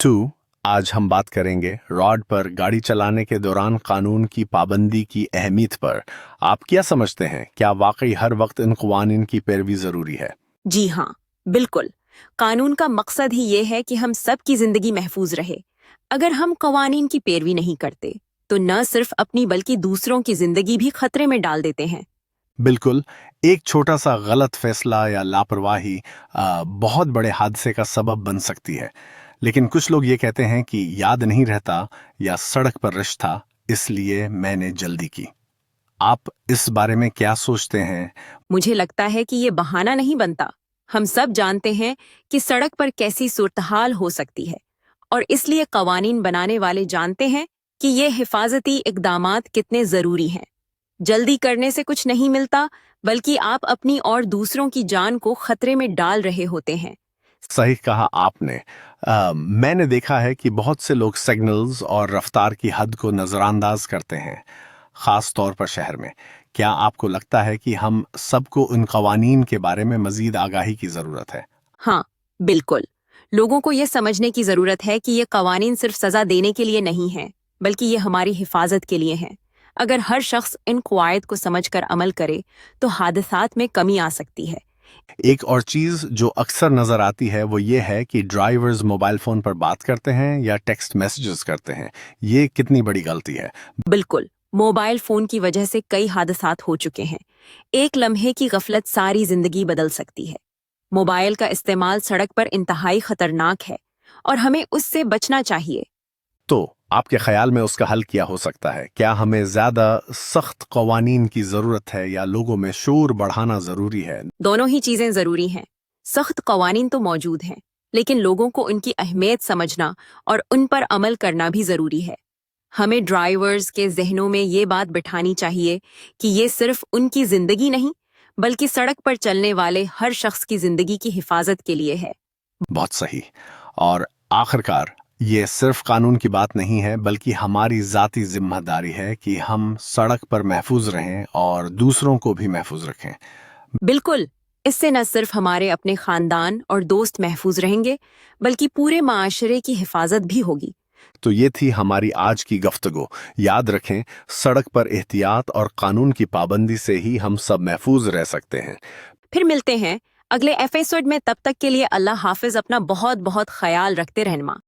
2 आज हम बात करेंगे रोड पर गाड़ी चलाने के दौरान कानून की पाबंदी की अहमियत पर। आप क्या समझते हैं, क्या वाकई हर वक्त इन कवानीन की पैरवी जरूरी है? जी हाँ, बिल्कुल। कानून का मकसद ही ये है कि हम सब की जिंदगी महफूज रहे। अगर हम कवानीन की पैरवी नहीं करते तो न सिर्फ अपनी बल्कि दूसरों की जिंदगी भी खतरे में डाल देते हैं। बिल्कुल। एक छोटा सा गलत फैसला या लापरवाही बहुत बड़े हादसे का सबब बन सकती है। लेकिन कुछ लोग ये कहते हैं कि याद नहीं रहता या सड़क पर रश था, इसलिए मैंने जल्दी की। आप इस बारे में क्या सोचते हैं? मुझे लगता है कि ये बहाना नहीं बनता। हम सब जानते हैं कि सड़क पर कैसी सूरत-हाल हो सकती है और इसलिए कवानीन बनाने वाले जानते हैं कि ये हिफाजती इकदामात कितने जरूरी हैं। जल्दी करने से कुछ नहीं मिलता, बल्कि आप अपनी और दूसरों की जान को खतरे में डाल रहे होते हैं। सही कहा आपने। मैंने देखा है कि बहुत से लोग सिग्नल्स और रफ्तार की हद को नजरअंदाज करते हैं, खास तौर पर शहर में। क्या आपको लगता है कि हम सबको उन कवानीन के बारे में मजीद आगाही की जरूरत है? हाँ, बिल्कुल। लोगों को ये समझने की जरूरत है कि ये कवानीन सिर्फ सजा देने के लिए नहीं है, बल्कि ये हमारी हिफाजत के लिए हैं। अगर हर शख्स इन कवायद को समझकर अमल करे तो हादसात में कमी आ सकती है। एक और चीज जो अक्सर नजर आती है वो ये है कि ड्राइवर्स मोबाइल फोन पर बात करते हैं या टेक्स्ट मैसेजेस करते हैं। ये कितनी बड़ी गलती है? बिल्कुल, मोबाइल फोन की वजह से कई हादसात हो चुके हैं। एक लम्हे की गफलत सारी जिंदगी बदल सकती है। मोबाइल का इस्तेमाल सड़क पर इंतहाई खतरनाक है और हमें उससे बचना चाहिए। तो आपके ख्याल में उसका हल क्या हो सकता है? क्या हमें ज्यादा सख्त कवानीन की जरूरत है या लोगों में शोर बढ़ाना जरूरी है? दोनों ही चीजें जरूरी हैं। सख्त कवानीन तो मौजूद हैं, लेकिन लोगों को उनकी अहमियत समझना और उन पर अमल करना भी जरूरी है। हमें ड्राइवर्स के जहनों में ये बात बिठानी चाहिए कि ये सिर्फ उनकी जिंदगी नहीं, बल्कि सड़क पर चलने वाले हर शख्स की जिंदगी की हिफाजत के लिए है। बहुत सही। और आखिरकार ये सिर्फ कानून की बात नहीं है, बल्कि हमारी जाती जिम्मेदारी है कि हम सड़क पर महफूज रहें और दूसरों को भी महफूज रखें। बिल्कुल। इससे न सिर्फ हमारे अपने खानदान और दोस्त महफूज रहेंगे, बल्कि पूरे माशरे की हिफाजत भी होगी। तो ये थी हमारी आज की गुफ्तगू। याद रखें, सड़क पर एहतियात और कानून की पाबंदी से ही हम सब महफूज रह सकते हैं। फिर मिलते हैं अगले एपिसोड में। तब तक के लिए अल्लाह हाफिज। अपना बहुत बहुत ख्याल रखते रहना।